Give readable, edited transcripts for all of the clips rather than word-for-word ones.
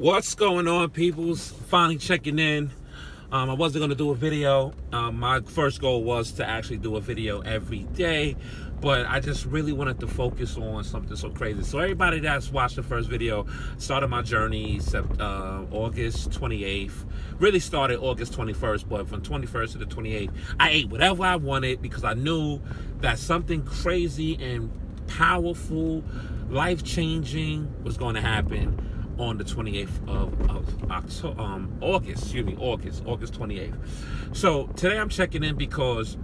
What's going on, peoples? Finally checking in. I wasn't going to do a video. My first goal was to actually do a video every day, but I just really wanted to focus on something so crazy. So everybody that's watched the first video, started my journey August 28th. Really started August 21st, but from 21st to the 28th, I ate whatever I wanted because I knew that something crazy and powerful, life-changing was going to happen on the 28th of August 28th. So today I'm checking in because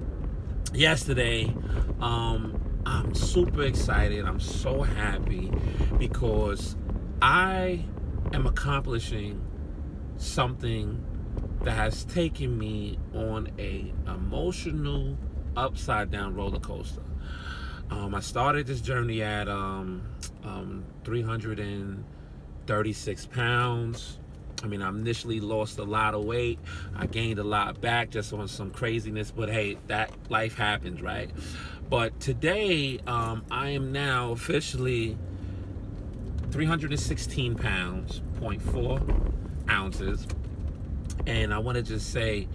yesterday, I'm super excited. I'm so happy because I am accomplishing something that has taken me on a emotional upside down roller coaster. I started this journey at 336 pounds. I mean, I initially lost a lot of weight. I gained a lot back just on some craziness, but hey, that life happens, right? But today, I am now officially 316 pounds, 0.4 ounces. And I want to just say,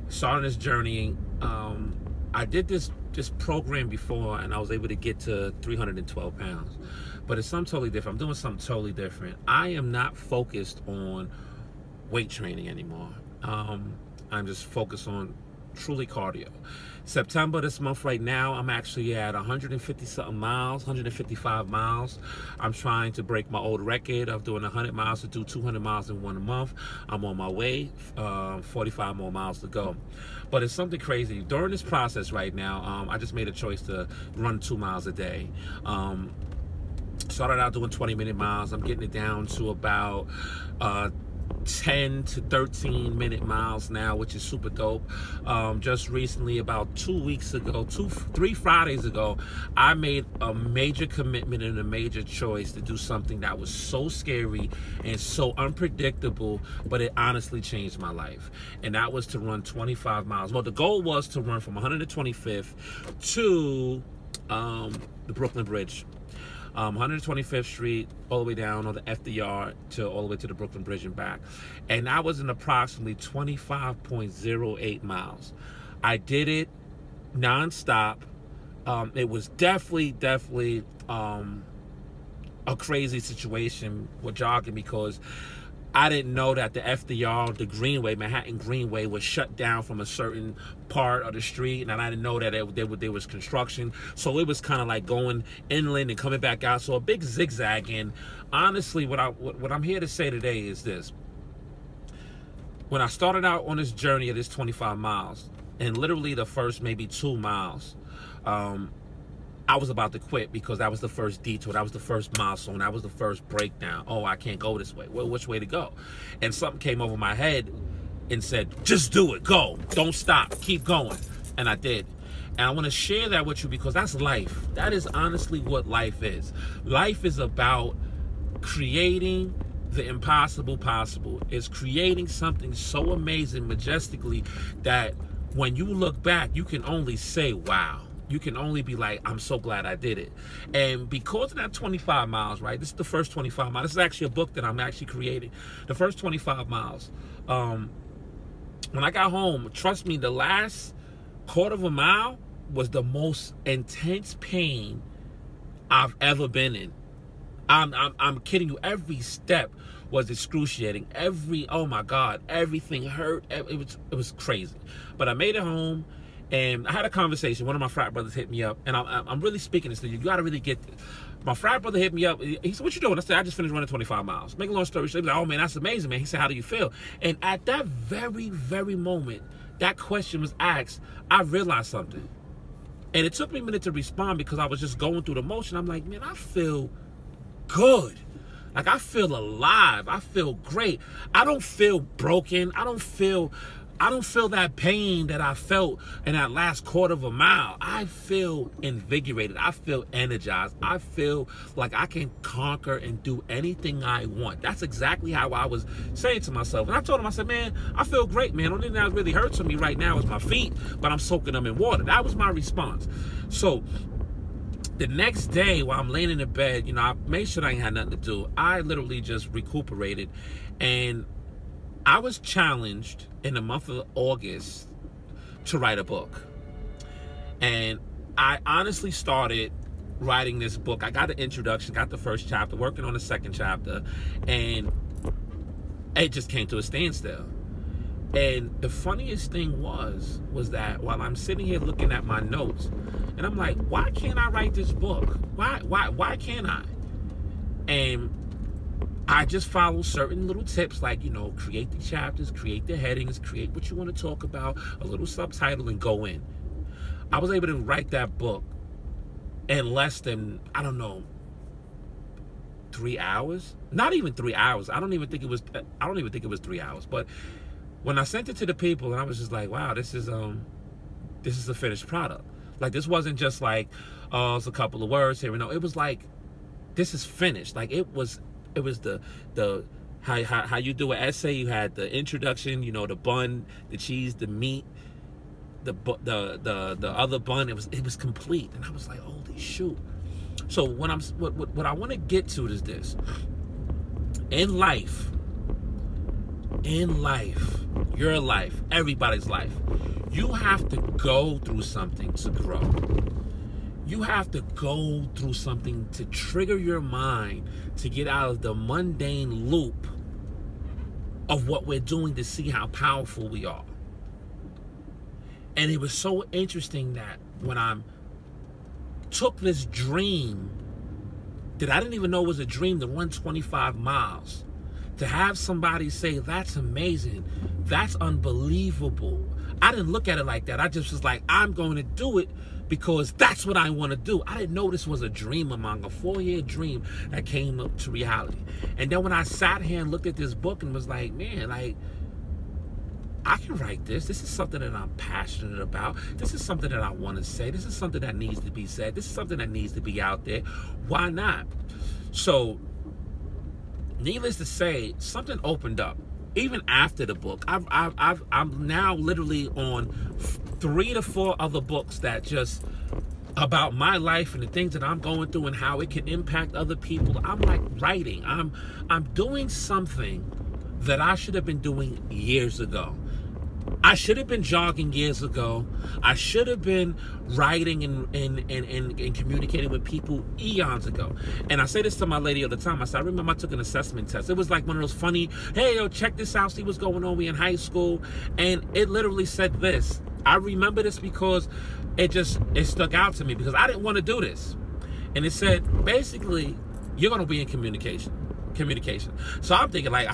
starting this journey, I did this program before and I was able to get to 312 pounds. But it's something totally different. I'm doing something totally different. I am not focused on weight training anymore. I'm just focused on truly cardio. September, this month right now, I'm actually at 150 something miles, 155 miles. I'm trying to break my old record of doing 100 miles to do 200 miles in 1 month. I'm on my way, 45 more miles to go. But it's something crazy. During this process right now, I just made a choice to run 2 miles a day. Started out doing 20-minute miles. I'm getting it down to about 10 to 13-minute miles now, which is super dope. Just recently, about 2 weeks ago, 3 Fridays ago, I made a major commitment and a major choice to do something that was so scary and so unpredictable, but it honestly changed my life. And that was to run 25 miles. Well, the goal was to run from 125th to the Brooklyn Bridge. 125th Street, all the way down on the FDR to all the way to the Brooklyn Bridge and back. And I was in approximately 25.08 miles. I did it nonstop. It was definitely a crazy situation with jogging because I didn't know that the FDR, the Greenway, Manhattan Greenway, was shut down from a certain part of the street, and I didn't know that there was construction. So it was kind of like going inland and coming back out. So a big zigzag. And honestly, what I'm here to say today is this: when I started out on this journey of this 25 miles, and literally the first maybe 2 miles, I was about to quit because that was the first detour, that was the first milestone, that was the first breakdown. Oh, I can't go this way. Well, which way to go? And something came over my head and said, just do it, go, don't stop, keep going. And I did. And I want to share that with you because that's life. That is honestly what life is. Life is about creating the impossible possible. It's creating something so amazing, majestically, that when you look back, you can only say, wow. You can only be like, I'm so glad I did it. And because of that 25 miles, right? This is the first 25 miles. This is actually a book that I'm actually creating. The first 25 miles. When I got home, trust me, the last quarter of a mile was the most intense pain I've ever been in. I'm kidding you. Every step was excruciating. Oh my God, everything hurt. It was crazy. But I made it home. And I had a conversation. One of my frat brothers hit me up, and I'm really speaking this to you. You got to really get this. My frat brother hit me up. He said, "What you doing?" I said, "I just finished running 25 miles." Make a long story short, he was like, "Oh man, that's amazing, man." He said, "How do you feel?" And at that very moment, that question was asked, I realized something, and it took me a minute to respond because I was just going through the motion. I'm like, man, I feel good. Like I feel alive. I feel great. I don't feel broken. I don't feel that pain that I felt in that last quarter of a mile. I feel invigorated. I feel energized. I feel like I can conquer and do anything I want. That's exactly how I was saying to myself. And I told him, I said, man, I feel great, man. The only thing that really hurts me right now is my feet, but I'm soaking them in water. That was my response. So the next day, while I'm laying in the bed, you know, I made sure I ain't had nothing to do. I literally just recuperated, and I was challenged in the month of August to write a book. And I honestly started writing this book. I got an introduction, got the first chapter, working on the second chapter, and it just came to a standstill. And the funniest thing was that while I'm sitting here looking at my notes, and I'm like, why can't I write this book? Why can't I? And I just follow certain little tips, like, you know, create the chapters, create the headings, create what you want to talk about, a little subtitle, and go in. I was able to write that book in less than, I don't know, 3 hours. Not even 3 hours. I don't even think it was 3 hours. But when I sent it to the people, and I was just like, wow, this is a finished product. Like, this wasn't just like, oh, it's a couple of words here. No, it was like, this is finished. Like, it was the how you do an essay. You had the introduction, you know, the bun, the cheese, the meat, the other bun. It was complete, and I was like, holy shoot. So what I want to get to is this: in life, your life, everybody's life, you have to go through something to grow. You have to go through something to trigger your mind to get out of the mundane loop of what we're doing to see how powerful we are. And it was so interesting that when I took this dream that I didn't even know was a dream to run 25 miles, to have somebody say, that's amazing, that's unbelievable. I didn't look at it like that. I just was like, I'm going to do it because that's what I want to do. I didn't know this was a dream of mine, a 4-year dream that came up to reality. And then when I sat here and looked at this book and was like, man, like, I can write this. This is something that I'm passionate about. This is something that I want to say. This is something that needs to be said. This is something that needs to be out there. Why not? So, needless to say, something opened up. Even after the book, I'm now literally on 3 to 4 other books that just about my life and the things that I'm going through and how it can impact other people. I'm like writing. I'm doing something that I should have been doing years ago. I should have been jogging years ago. I should have been writing and communicating with people eons ago. And I say this to my lady all the time. I said, I remember I took an assessment test. It was like one of those funny, hey, yo, check this out, see what's going on. We in high school. And it literally said this. I remember this because it stuck out to me because I didn't want to do this. And it said, basically, you're going to be in communication. So I'm thinking, like,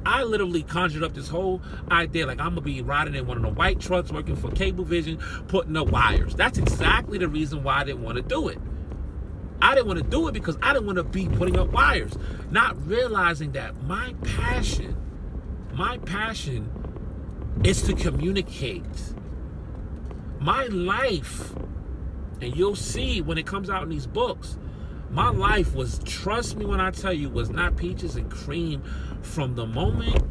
I literally conjured up this whole idea, like, I'm gonna be riding in one of the white trucks working for Cablevision, putting up wires. That's exactly the reason why I didn't want to do it. I didn't want to do it because I didn't want to be putting up wires, not realizing that my passion is to communicate. My life, and you'll see when it comes out in these books, my life was, trust me when I tell you, was not peaches and cream from the moment,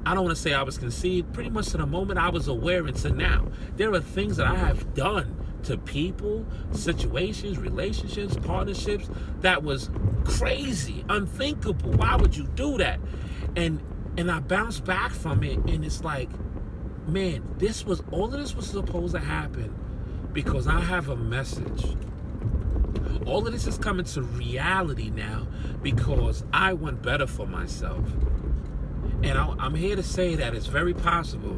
I don't want to say I was conceived, pretty much to the moment I was aware into now. There are things that I have done to people, situations, relationships, partnerships that was crazy, unthinkable. Why would you do that? And I bounced back from it, and it's like, man, all of this was supposed to happen because I have a message. All of this is coming to reality now because I want better for myself. And I'm here to say that it's very possible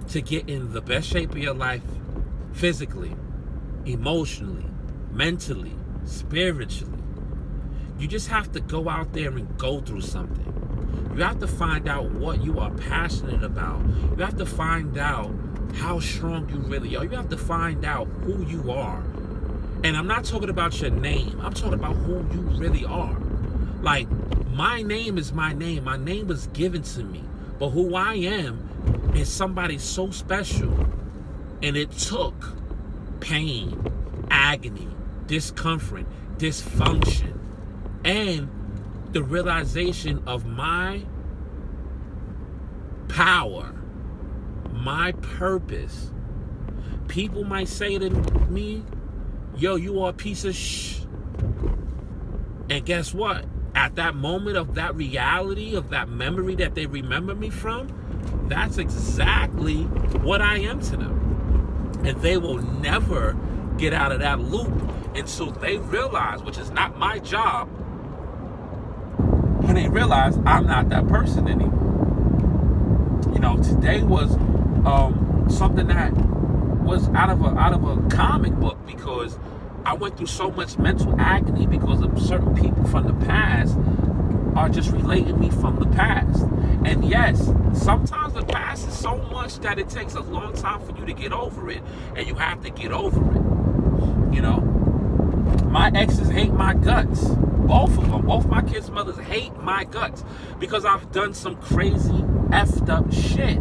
to get in the best shape of your life physically, emotionally, mentally, spiritually. You just have to go out there and go through something. You have to find out what you are passionate about. You have to find out how strong you really are. You have to find out who you are. And I'm not talking about your name. I'm talking about who you really are. Like, my name is my name. My name was given to me. But who I am is somebody so special. And it took pain, agony, discomfort, dysfunction, and the realization of my power, my purpose. People might say to me, yo, you are a piece of shh. And guess what? At that moment of that reality, of that memory that they remember me from, that's exactly what I am to them. And they will never get out of that loop until they realize, which is not my job, when they realize I'm not that person anymore. You know, today was something that was out of a comic book, because I went through so much mental agony because of certain people from the past are just relating me from the past. And yes, sometimes the past is so much that it takes a long time for you to get over it, and you have to get over it. You know, my exes hate my guts. Both of them, both my kids' mothers hate my guts because I've done some crazy effed up shit.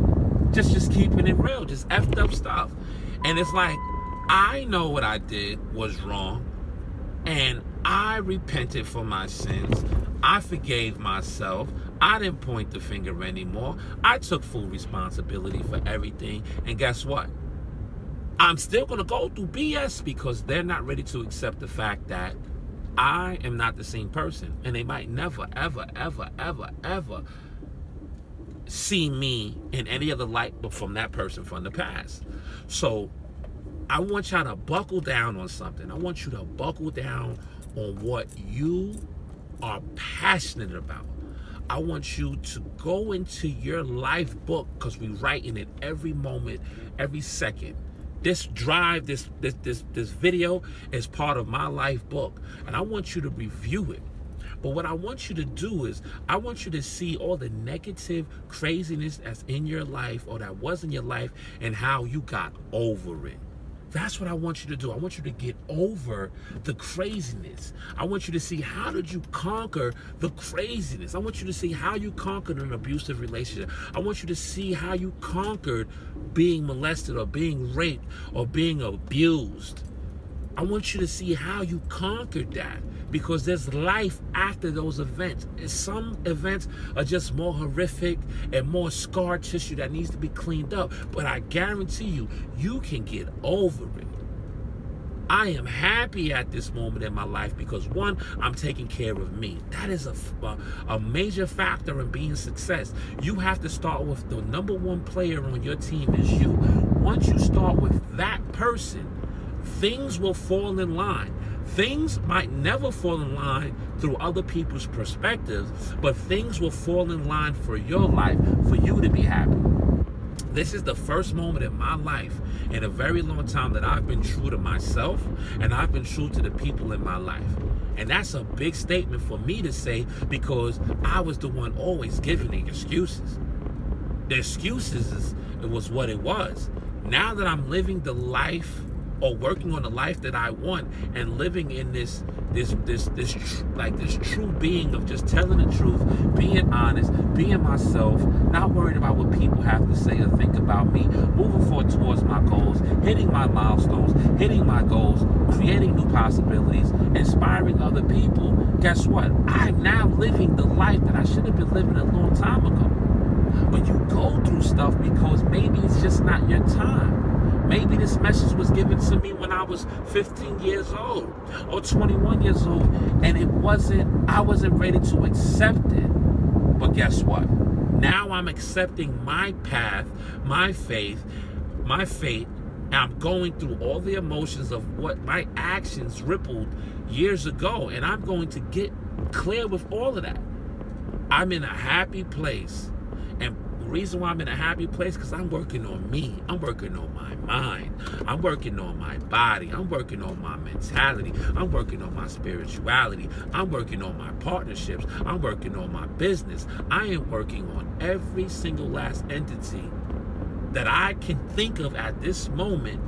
Just keeping it real, just effed up stuff. And it's like, I know what I did was wrong, and I repented for my sins. I forgave myself. I didn't point the finger anymore. I took full responsibility for everything. And guess what? I'm still going to go through BS because they're not ready to accept the fact that I am not the same person. And they might never, ever, ever, ever, ever see me in any other light but from that person from the past. So I want y'all to buckle down on something. I want you to buckle down on what you are passionate about. I want you to go into your life book, because we write in it every moment, every second. This drive, this video is part of my life book, and I want you to review it. But what I want you to do is, I want you to see all the negative craziness that's in your life, or that was in your life, and how you got over it. That's what I want you to do. I want you to get over the craziness. I want you to see, how did you conquer the craziness? I want you to see how you conquered an abusive relationship. I want you to see how you conquered being molested or being raped or being abused. I want you to see how you conquered that, because there's life after those events. And some events are just more horrific and more scar tissue that needs to be cleaned up. But I guarantee you, you can get over it. I am happy at this moment in my life because, one, I'm taking care of me. That is a major factor in being success. You have to start with the number one player on your team is you. Once you start with that person, things will fall in line. Things might never fall in line through other people's perspectives, but things will fall in line for your life, for you to be happy. This is the first moment in my life in a very long time that I've been true to myself, and I've been true to the people in my life. And that's a big statement for me to say, because I was the one always giving the excuses. The excuses it was what it was. Now that I'm living the life, or working on the life that I want, and living in this true being of just telling the truth, being honest, being myself, not worried about what people have to say or think about me, moving forward towards my goals, hitting my milestones, hitting my goals, creating new possibilities, inspiring other people. Guess what? I'm now living the life that I should have been living a long time ago. But you go through stuff because maybe it's just not your time. Maybe this message was given to me when I was 15 years old or 21 years old, and I wasn't ready to accept it. But guess what? Now I'm accepting my path, my faith, my fate, and I'm going through all the emotions of what my actions rippled years ago, and I'm going to get clear with all of that. I'm in a happy place. And the reason why I'm in a happy place, because I'm working on me. I'm working on my mind. I'm working on my body. I'm working on my mentality. I'm working on my spirituality. I'm working on my partnerships. I'm working on my business. I am working on every single last entity that I can think of at this moment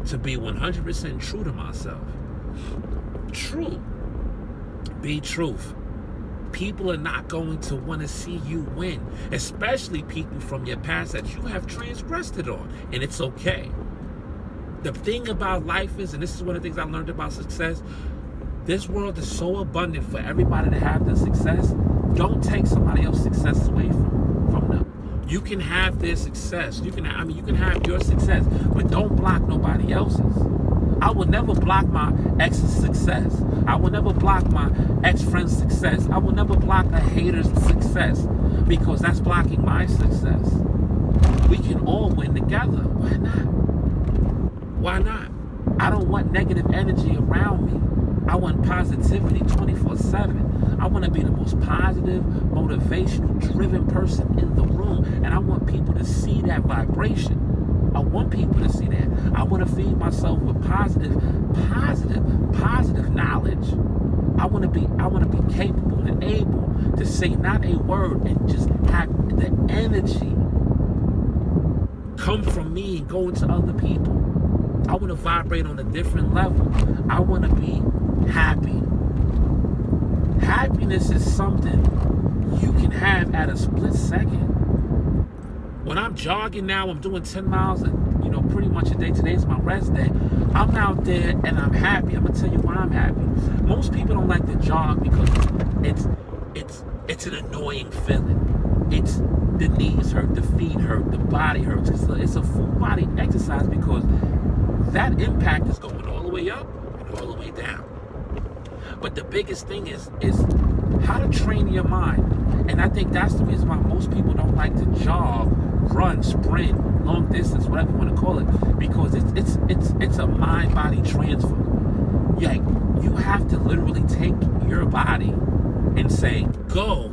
to be 100% true to myself. True. Be truth. People are not going to want to see you win, especially people from your past that you have transgressed it on, and it's okay. The thing about life is, and this is one of the things I learned about success, this world is so abundant for everybody to have the success. Don't take somebody else's success away from them. You can have their success. You can have your success, but don't block nobody else's. I will never block my ex's success. I will never block my ex-friend's success. I will never block a hater's success, because that's blocking my success. We can all win together. Why not? Why not? I don't want negative energy around me. I want positivity 24/7. I want to be the most positive, motivational, driven person in the room. And I want people to see that vibration. I want people to see that. I want to feed myself with positive knowledge. I want to be capable and able to say not a word and just have the energy come from me and go into other people. I want to vibrate on a different level. I want to be happy. Happiness is something you can have at a split second. When I'm jogging now, I'm doing 10 miles, pretty much a day. Today's my rest day. I'm out there and I'm happy. I'm gonna tell you why I'm happy. Most people don't like to jog because it's an annoying feeling. It's the knees hurt, the feet hurt, the body hurts. It's a full body exercise because that impact is going all the way up and all the way down. But the biggest thing is how to train your mind. And I think that's the reason why most people don't like to jog, run, sprint, long distance, whatever you want to call it, because it's a mind-body transfer. Yeah, you have to literally take your body and say, go,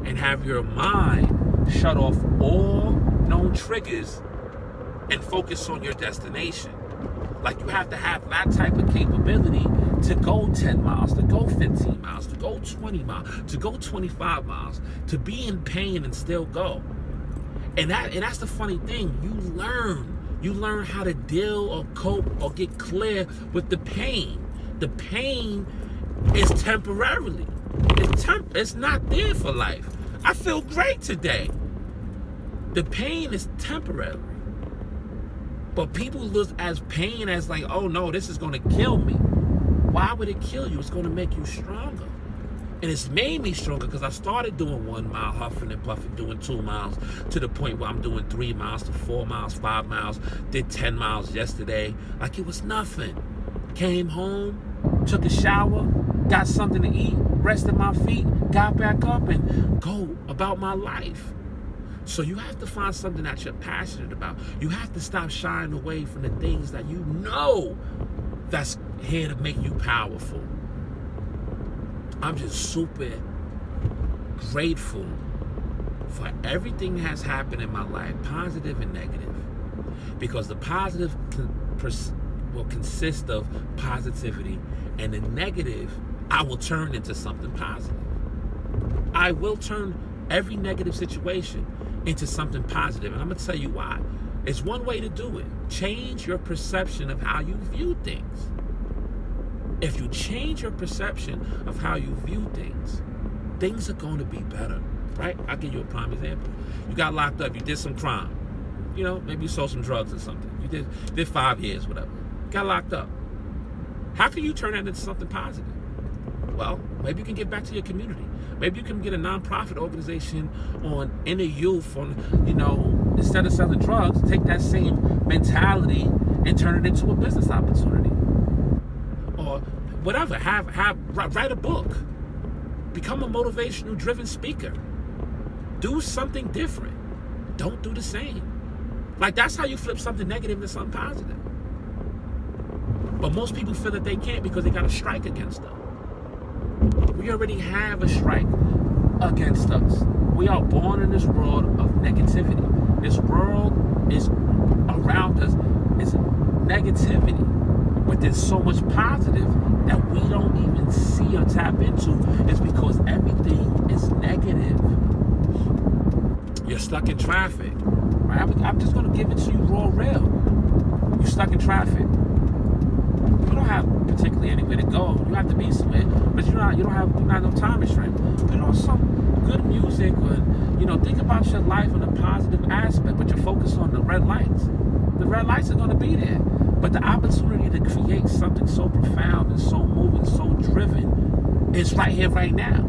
and have your mind shut off all known triggers and focus on your destination. Like, you have to have that type of capability to go 10 miles, to go 15 miles, to go 20 miles, to go 25 miles, to be in pain and still go. And that's the funny thing. You learn how to deal or cope or get clear with the pain. The pain is temporarily. It's not there for life. I feel great today. The pain is temporary. But people look as pain as like, oh no, this is going to kill me. Why would it kill you? It's going to make you stronger. And it's made me stronger because I started doing 1 mile, huffing and puffing, doing 2 miles, to the point where I'm doing 3 miles to 4 miles, 5 miles, did 10 miles yesterday. Like it was nothing. Came home, took a shower, got something to eat, rested my feet, got back up and go about my life. So you have to find something that you're passionate about. You have to stop shying away from the things that you know that's here to make you powerful. I'm just super grateful for everything that has happened in my life, positive and negative. Because the positive will consist of positivity, and the negative I will turn into something positive. I will turn every negative situation into something positive, and I'm going to tell you why. It's one way to do it. Change your perception of how you view things. If you change your perception of how you view things, things are going to be better, right? I'll give you a prime example. You got locked up, you did some crime. Maybe you sold some drugs or something. You did 5 years, whatever. Got locked up. How can you turn that into something positive? Well, maybe you can get back to your community. Maybe you can get a nonprofit organization on inner youth, instead of selling drugs, take that same mentality and turn it into a business opportunity. Or whatever, write a book. Become a motivational driven speaker. Do something different. Don't do the same. Like, that's how you flip something negative into something positive. But most people feel that they can't because they got a strike against them. We already have a strike against us. We are born in this world of negativity. This world is around us is negativity. But there's so much positive that we don't even see or tap into. It's because everything is negative. You're stuck in traffic. Right? I'm just going to give it to you raw real. You're stuck in traffic. You don't have particularly anywhere to go. You have to be somewhere, but you don't have no time restraint. Put on some good music, or think about your life in a positive aspect, but you're focused on the red lights. The red lights are going to be there, but the opportunity to create something so profound and so moving, so driven is right here, right now.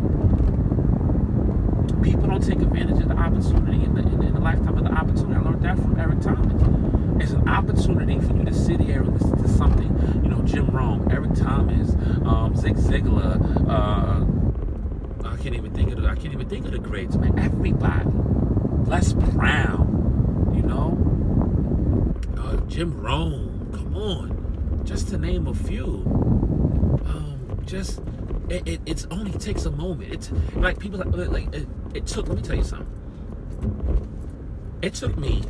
People don't take advantage of the opportunity in the lifetime of the opportunity. I learned that from Eric Thomas. It's an opportunity for you to sit here and listen to something, Jim Rome, Eric Thomas, Zig Ziglar, I can't even think of the greats, man. Everybody. Les Brown, Jim Rome, come on, just to name a few. It only takes a moment. It's like people like it took. Let me tell you something. It took me.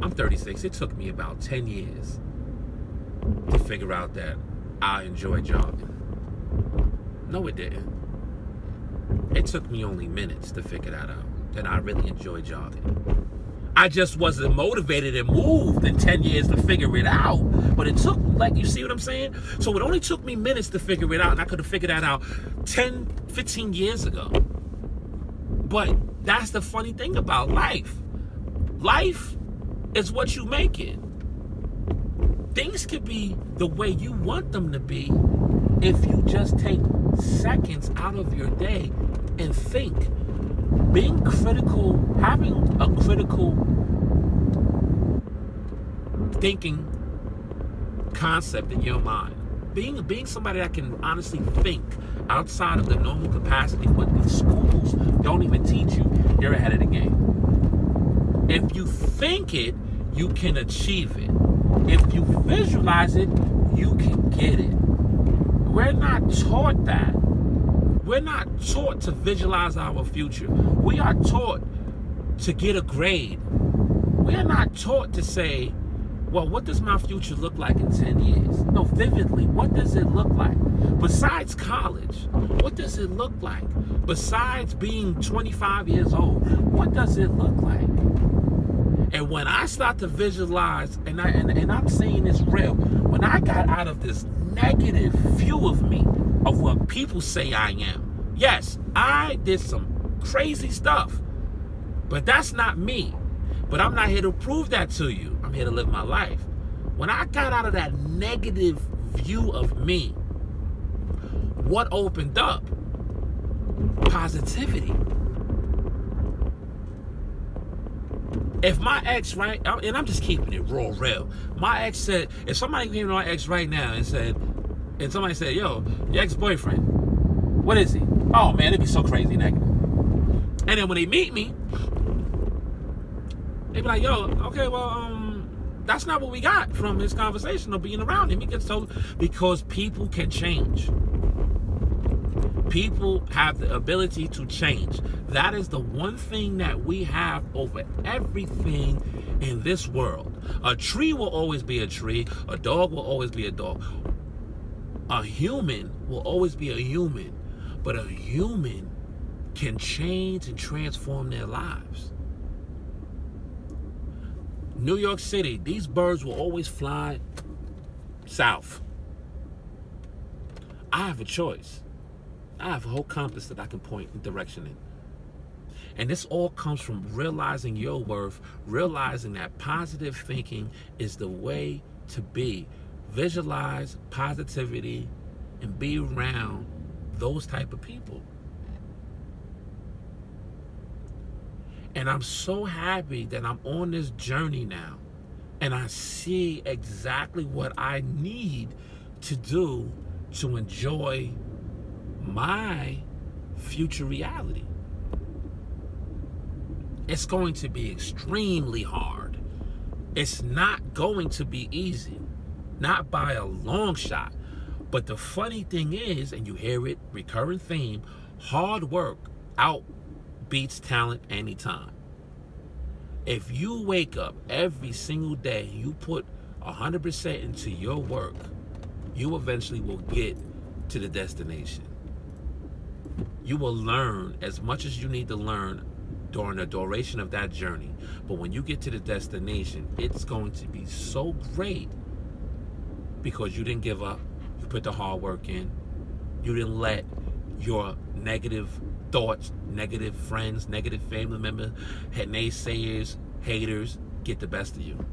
I'm 36. It took me about 10 years to figure out that I enjoy jogging. No, it didn't. It took me only minutes to figure that out, that I really enjoy jogging. I just wasn't motivated and moved in 10 years to figure it out. But it took, like, you see what I'm saying? So it only took me minutes to figure it out, and I could have figured that out 10, 15 years ago. But that's the funny thing about life. Life is what you make it. Things could be the way you want them to be if you just take seconds out of your day and think. Being critical, having a critical thinking concept in your mind, being somebody that can honestly think outside of the normal capacity, what these schools don't even teach you, you're ahead of the game. If you think it, you can achieve it. If you visualize it, you can get it. We're not taught that. We're not taught to visualize our future. We are taught to get a grade. We are not taught to say, well, what does my future look like in 10 years? No, vividly, what does it look like? Besides college, what does it look like? Besides being 25 years old, what does it look like? And when I start to visualize, and I'm saying this real, when I got out of this negative view of me, of what people say I am. Yes, I did some crazy stuff, but that's not me. But I'm not here to prove that to you. I'm here to live my life. When I got out of that negative view of me, what opened up? Positivity. If my ex, right, and I'm just keeping it raw, real. My ex said, if somebody came to my ex right now and somebody said, yo, your ex-boyfriend, what is he? Oh man, it'd be so crazy negative. And then when they meet me, they be like, yo, okay, well, that's not what we got from this conversation or being around him. Because people can change. People have the ability to change. That is the one thing that we have over everything in this world. A tree will always be a tree. A dog will always be a dog. A human will always be a human. But a human can change and transform their lives. New York City, these birds will always fly south. I have a choice. I have a whole compass that I can point in direction in. And this all comes from realizing your worth, realizing that positive thinking is the way to be. Visualize positivity and be around those type of people. And I'm so happy that I'm on this journey now. And I see exactly what I need to do to enjoy my future reality. It's going to be extremely hard. It's not going to be easy. Not by a long shot. But the funny thing is, and you hear it, recurring theme, hard work outbeats talent anytime. If you wake up every single day, you put 100% into your work, you eventually will get to the destination. You will learn as much as you need to learn during the duration of that journey. But when you get to the destination, it's going to be so great because you didn't give up. You put the hard work in. You didn't let your negative thoughts, negative friends, negative family members, naysayers, haters get the best of you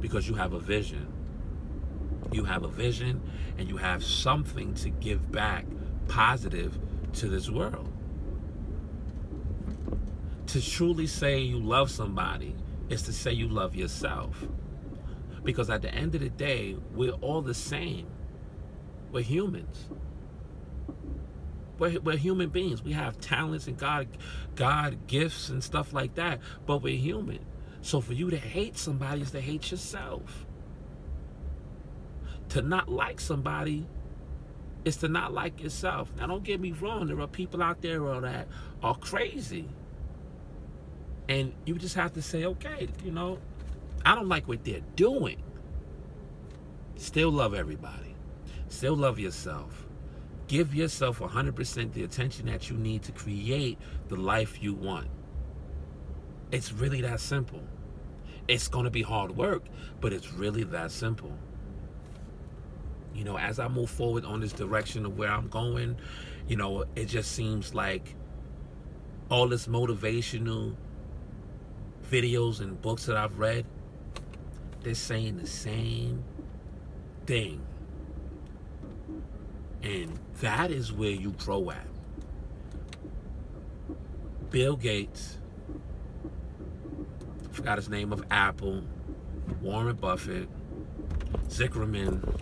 because you have a vision. You have a vision and you have something to give back positive to this world. To truly say you love somebody is to say you love yourself. Because at the end of the day, we're all the same. We're humans. We're human beings. We have talents and God gifts and stuff like that, but we're human. So for you to hate somebody is to hate yourself. To not like somebody is to not like yourself. Now, don't get me wrong. There are people out there that are crazy. And you just have to say, okay, you know, I don't like what they're doing. Still love everybody. Still love yourself. Give yourself 100% the attention that you need to create the life you want. It's really that simple. It's going to be hard work, but it's really that simple. You know, as I move forward on this direction of where I'm going, you know, it just seems like all this motivational videos and books that I've read, they're saying the same thing. And that is where you grow at. Bill Gates, I forgot his name, of Apple, Warren Buffett, Zuckerman,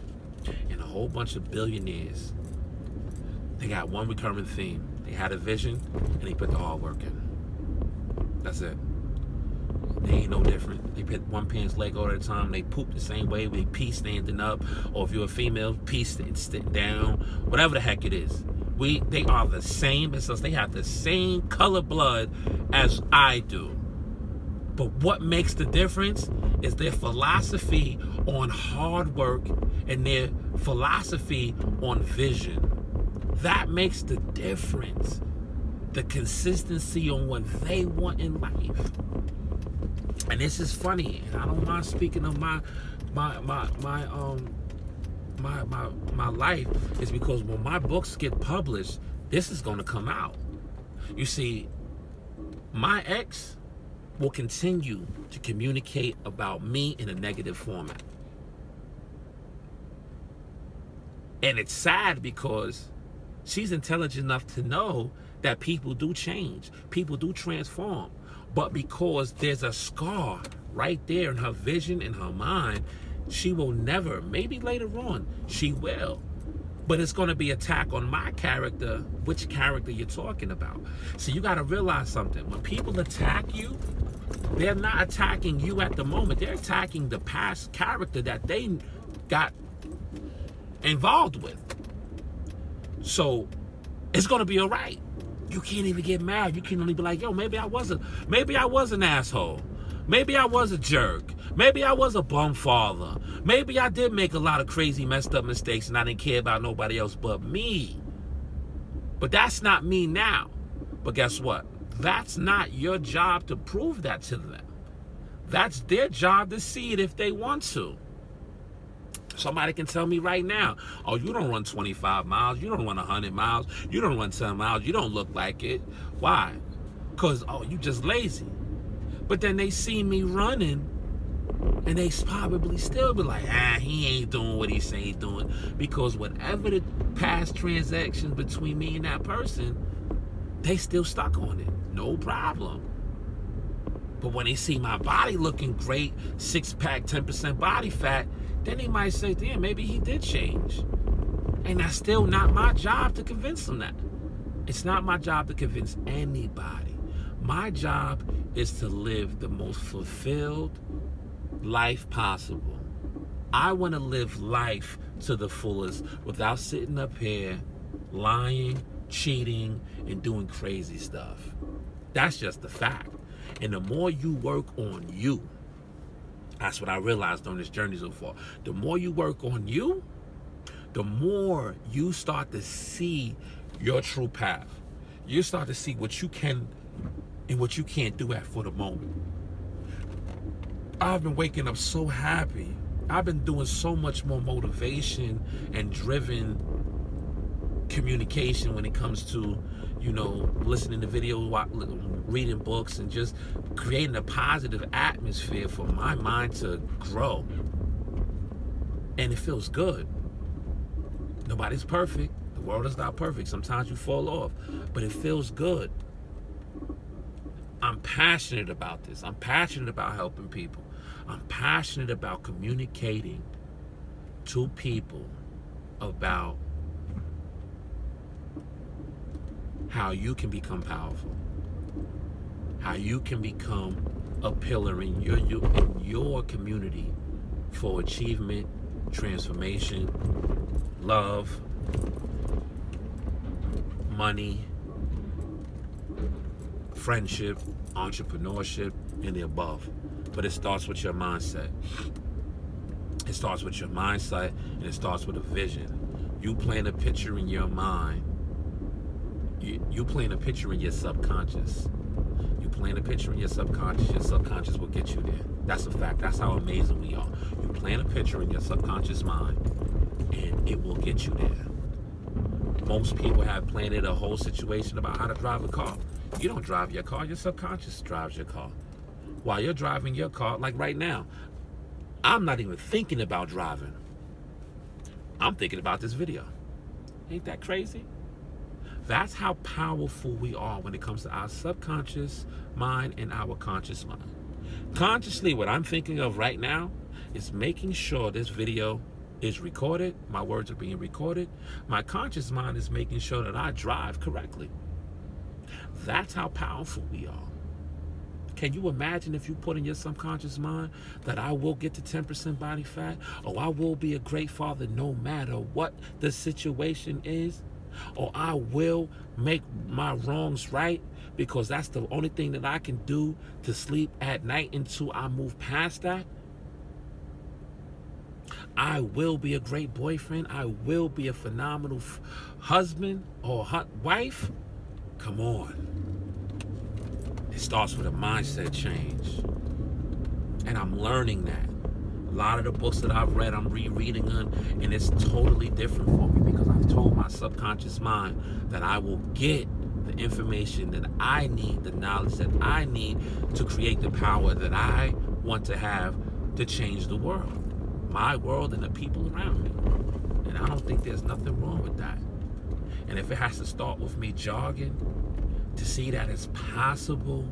and a whole bunch of billionaires. They got one recurring theme. They had a vision and they put the hard work in. That's it. They ain't no different. They put one pants leg all the time. They poop the same way. They pee standing up. Or if you're a female, pee sitting down. Whatever the heck it is. They are the same as us. They have the same color blood as I do. But what makes the difference is their philosophy on hard work and their philosophy on vision. That makes the difference. The consistency on what they want in life. And this is funny, and I don't mind speaking of my life, is because when my books get published, this is going to come out. You see, my ex will continue to communicate about me in a negative format. And it's sad because she's intelligent enough to know that people do change, people do transform. But because there's a scar right there in her vision, in her mind, she will never, maybe later on, she will. But it's going to be attack on my character, which character you're talking about. So you got to realize something. When people attack you, they're not attacking you at the moment. They're attacking the past character that they got involved with. So it's going to be all right. You can't even get mad. You can only be like, yo, maybe I was an asshole. Maybe I was a jerk. Maybe I was a bum father. Maybe I did make a lot of crazy, messed up mistakes and I didn't care about nobody else but me. But that's not me now. But guess what? That's not your job to prove that to them. That's their job to see it if they want to. Somebody can tell me right now, oh, you don't run 25 miles, you don't run 100 miles, you don't run 10 miles, you don't look like it. Why? Because, oh, you just lazy. But then they see me running, and they probably still be like, he ain't doing what he say he's doing. Because whatever the past transaction between me and that person, they still stuck on it. No problem. But when they see my body looking great, 6-pack, 10% body fat, then they might say, damn, maybe he did change. And that's still not my job to convince them that. It's not my job to convince anybody. My job is to live the most fulfilled life possible. I want to live life to the fullest without sitting up here lying, cheating, and doing crazy stuff. That's just the fact. And the more you work on you, that's what I realized on this journey so far. The more you work on you, the more you start to see your true path. You start to see what you can and what you can't do for the moment. I've been waking up so happy. I've been doing so much more motivation and driven communication when it comes to, you know, listening to videos, reading books, and just creating a positive atmosphere for my mind to grow. And it feels good. Nobody's perfect. The world is not perfect. Sometimes you fall off, but it feels good. I'm passionate about this. I'm passionate about helping people. I'm passionate about communicating to people about how you can become powerful, how you can become a pillar in your community for achievement, transformation, love, money, friendship, entrepreneurship, and the above. But it starts with your mindset. It starts with your mindset, and it starts with a vision. You plant a picture in your mind. You plant a picture in your subconscious. You plant a picture in your subconscious will get you there. That's a fact. That's how amazing we are. You plant a picture in your subconscious mind, and it will get you there. Most people have planted a whole situation about how to drive a car. You don't drive your car. Your subconscious drives your car. While you're driving your car, like right now, I'm not even thinking about driving. I'm thinking about this video. Ain't that crazy? That's how powerful we are when it comes to our subconscious mind and our conscious mind. Consciously, what I'm thinking of right now is making sure this video is recorded. My words are being recorded. My conscious mind is making sure that I drive correctly. That's how powerful we are. Can you imagine if you put in your subconscious mind that I will get to 10% body fat, or I will be a great father no matter what the situation is, or I will make my wrongs right because that's the only thing that I can do to sleep at night until I move past that? I will be a great boyfriend. I will be a phenomenal husband or wife. Come on. It starts with a mindset change. And I'm learning that. A lot of the books that I've read, I'm rereading them, and it's totally different for me because I've told my subconscious mind that I will get the information that I need, the knowledge that I need to create the power that I want to have to change the world. My world and the people around me. And I don't think there's nothing wrong with that. And if it has to start with me jogging, to see that it's possible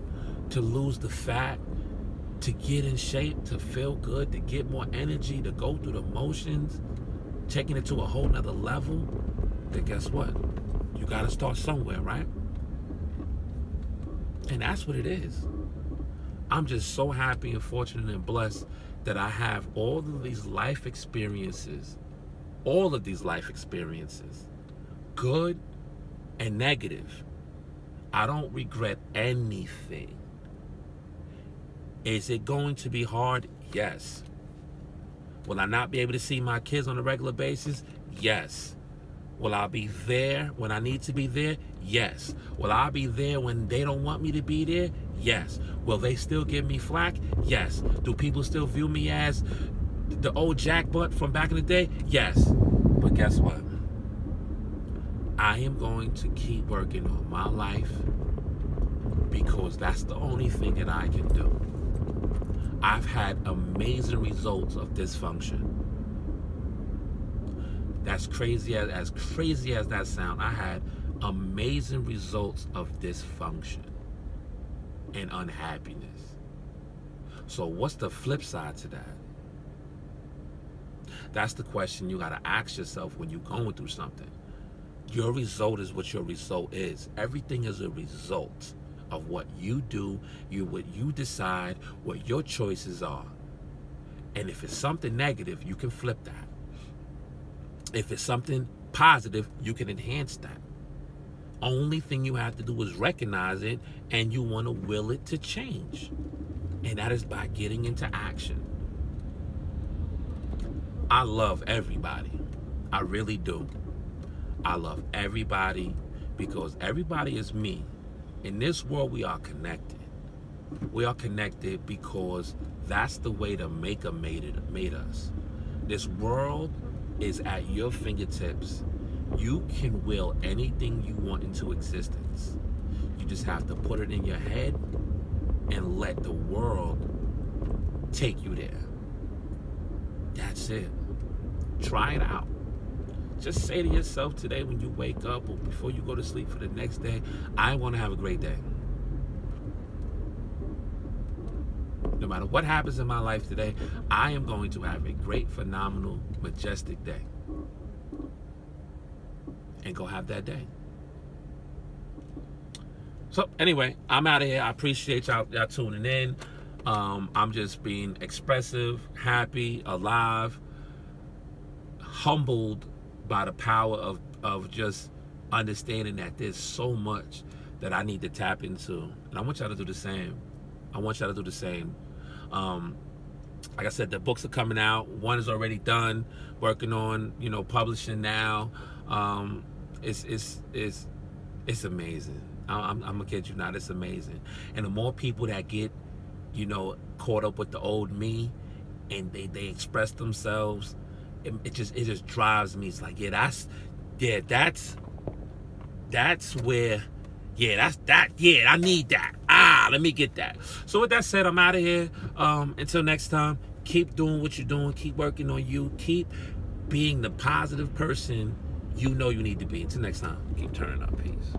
to lose the fat, to get in shape, to feel good, to get more energy, to go through the motions, taking it to a whole nother level, then guess what? You got to start somewhere, right? And that's what it is. I'm just so happy and fortunate and blessed that I have all of these life experiences, good and negative. I don't regret anything. Is it going to be hard? Yes. Will I not be able to see my kids on a regular basis? Yes. Will I be there when I need to be there? Yes. Will I be there when they don't want me to be there? Yes. Will they still give me flack? Yes. Do people still view me as the old jackbutt from back in the day? Yes. But guess what? I am going to keep working on my life because that's the only thing that I can do. I've had amazing results of dysfunction. That's crazy as that sounds. I had amazing results of dysfunction and unhappiness. So what's the flip side to that? That's the question you got to ask yourself when you're going through something. Your result is what your result is. Everything is a result of what you do, what you decide, what your choices are. And if it's something negative, you can flip that. If it's something positive, you can enhance that. Only thing you have to do is recognize it, and you want to will it to change. And that is by getting into action. I love everybody. I really do. I love everybody because everybody is me. In this world, we are connected. We are connected because that's the way the Maker made us. This world is at your fingertips. You can will anything you want into existence. You just have to put it in your head and let the world take you there. That's it. Try it out. Just say to yourself today when you wake up or before you go to sleep for the next day, I want to have a great day. No no matter what happens in my life today, I am going to have a great, phenomenal, majestic day. And go have that day. So anyway, I'm out of here. I appreciate y'all tuning in. I'm just being expressive, happy, alive, humbled by the power of just understanding that there's so much that I need to tap into. And I want y'all to do the same. I want y'all to do the same. Like I said, the books are coming out. One is already done. Working on, publishing now. It's amazing. I'm gonna kid you not. It's amazing. And the more people that get, caught up with the old me, and they express themselves, it just drives me. It's like, that's where. I need that. Let me get that. So with that said, I'm out of here. Until next time, keep doing what you're doing. Keep working on you. Keep being the positive person you know you need to be. Until next time, keep turning up. Peace.